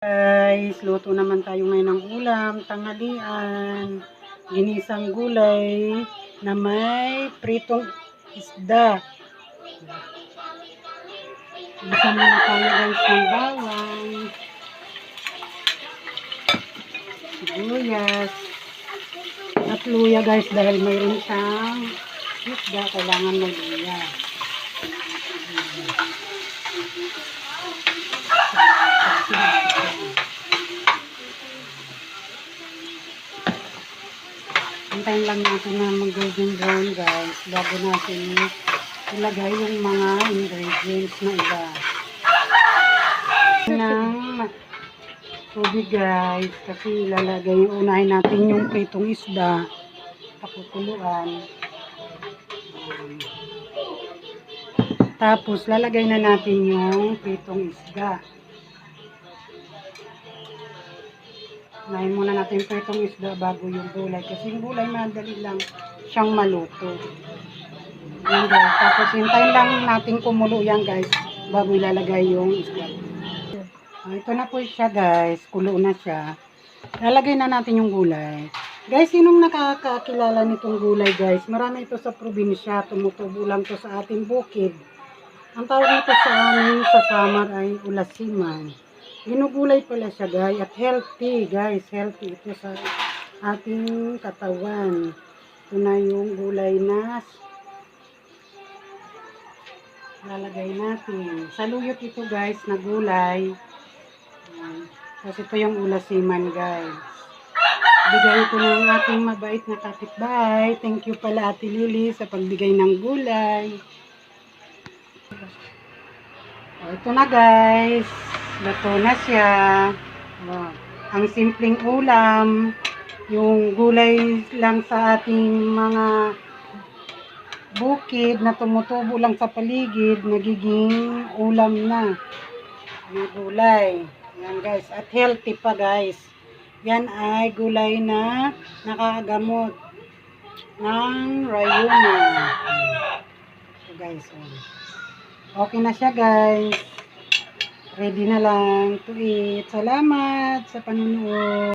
Guys, luto naman tayo ngayon ng ulam, tanghalian, ginisang gulay na may pritong isda. Isa muna tayo guys ng bawang, sibuyas, at luya guys dahil mayroon siyang isda, kailangan may luya. Hintayin lang natin na mag-golden brown guys bago natin ilagay yung mga ingredients na iba. Ng tubig guys kasi unahin natin yung pritong isda, pakukuluan. Tapos lalagay na natin yung pritong isda. Unahin muna natin pritong isda bago yung gulay. Kasi yung gulay madali lang siyang maluto. Yan guys. Tapos hintayin lang natin kumulo yan guys bago ilalagay yung isda. Ito na po siya guys. Kulo na siya. Lalagay na natin yung gulay. Guys, sinong nakakakilala nitong gulay guys? Marami ito sa probinsya. Tumutubo lang to sa ating bukid. Ang tawag nito sa amin sa Samar ay ulasiman. Ginugulay pala siya guys at healthy guys. Healthy ito sa ating katawan. Ito na yung gulay na lalagay natin. Saluyot ito guys na gulay. Kasi ito yung ulasiman guys. Bigay ito ng ating mabait na kapitbahay. Thank you pala Ate Lily sa pagbigay ng gulay. Ito na guys. Luto na siya. Ang simpleng ulam. Yung gulay lang sa ating mga bukid na tumutubo lang sa paligid. Nagiging ulam na. Yung gulay. Yan guys. At healthy pa guys. Yan ay gulay na nakagamot ng rayuma. So guys. Okay na siya guys. Ready na lang to eat. Salamat sa panunood.